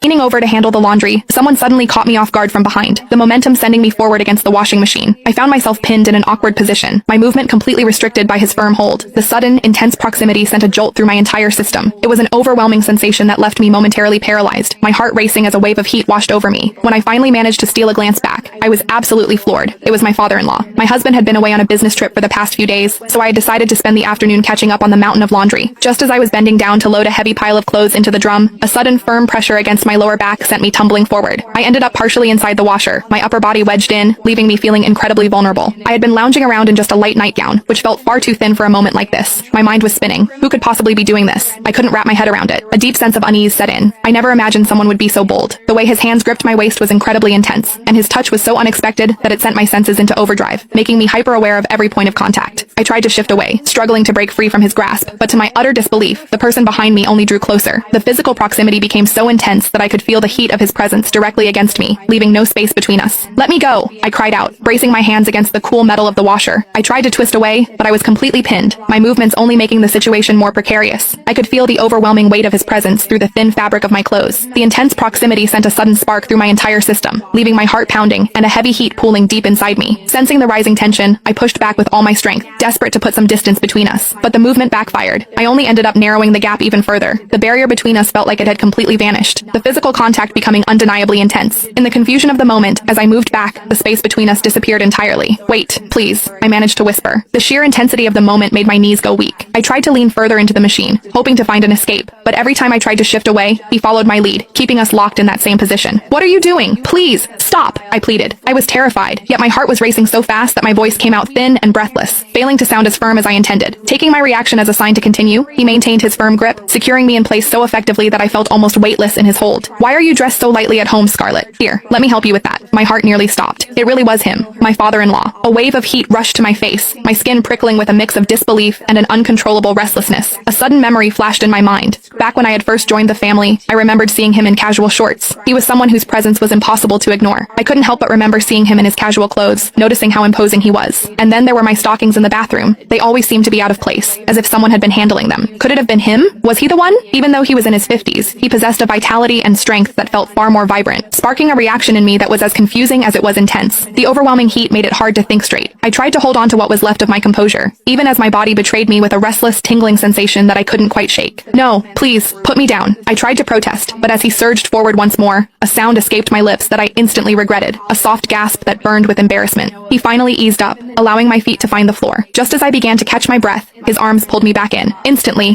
Leaning over to handle the laundry, someone suddenly caught me off guard from behind, the momentum sending me forward against the washing machine. I found myself pinned in an awkward position, my movement completely restricted by his firm hold. The sudden, intense proximity sent a jolt through my entire system. It was an overwhelming sensation that left me momentarily paralyzed, my heart racing as a wave of heat washed over me. When I finally managed to steal a glance back, I was absolutely floored. It was my father-in-law. My husband had been away on a business trip for the past few days, so I had decided to spend the afternoon catching up on the mountain of laundry. Just as I was bending down to load a heavy pile of clothes into the drum, a sudden firm pressure against my lower back sent me tumbling forward. I ended up partially inside the washer, my upper body wedged in, leaving me feeling incredibly vulnerable. I had been lounging around in just a light nightgown, which felt far too thin for a moment like this. My mind was spinning. Who could possibly be doing this? I couldn't wrap my head around it. A deep sense of unease set in. I never imagined someone would be so bold. The way his hands gripped my waist was incredibly intense, and his touch was so unexpected that it sent my senses into overdrive, making me hyper-aware of every point of contact. I tried to shift away, struggling to break free from his grasp, but to my utter disbelief, the person behind me only drew closer. The physical proximity became so intense that I could feel the heat of his presence directly against me, leaving no space between us. "Let me go!" I cried out, bracing my hands against the cool metal of the washer. I tried to twist away, but I was completely pinned, my movements only making the situation more precarious. I could feel the overwhelming weight of his presence through the thin fabric of my clothes. The intense proximity sent a sudden spark through my entire system, leaving my heart pounding and a heavy heat pooling deep inside me. Sensing the rising tension, I pushed back with all my strength, desperate to put some distance between us. But the movement backfired. I only ended up narrowing the gap even further. The barrier between us felt like it had completely vanished, the physical contact becoming undeniably intense. In the confusion of the moment, as I moved back, the space between us disappeared entirely. "Wait, please," I managed to whisper. The sheer intensity of the moment made my knees go weak. I tried to lean further into the machine, hoping to find an escape, but every time I tried to shift away, he followed my lead, keeping us locked in that same position. "What are you doing? Please, stop!" I pleaded. I was terrified, yet my heart was racing so fast that my voice came out thin and breathless, failing to sound as firm as I intended. Taking my reaction as a sign to continue, he maintained his firm grip, securing me in place so effectively that I felt almost weightless in his hold. "Why are you dressed so lightly at home, Scarlett? Here, let me help you with that." My heart nearly stopped. It really was him, my father-in-law. A wave of heat rushed to my face, my skin prickling with a mix of disbelief and an uncontrollable restlessness. A sudden memory flashed in my mind. Back when I had first joined the family, I remembered seeing him in casual shorts. He was someone whose presence was impossible to ignore. I couldn't help but remember seeing him in his casual clothes, noticing how imposing he was. And then there were my stockings in the bathroom. They always seemed to be out of place, as if someone had been handling them. Could it have been him? Was he the one? Even though he was in his 50s, he possessed a vitality and strength that felt far more vibrant, sparking a reaction in me that was as confusing as it was intense. The overwhelming heat made it hard to think straight. I tried to hold on to what was left of my composure, even as my body betrayed me with a restless, tingling sensation that I couldn't quite shake. "No, please, put me down." I tried to protest, but as he surged forward once more, a sound escaped my lips that I instantly regretted, a soft gasp that burned with embarrassment. He finally eased up, allowing my feet to find the floor. Just as I began to catch my breath, his arms pulled me back in. Instantly,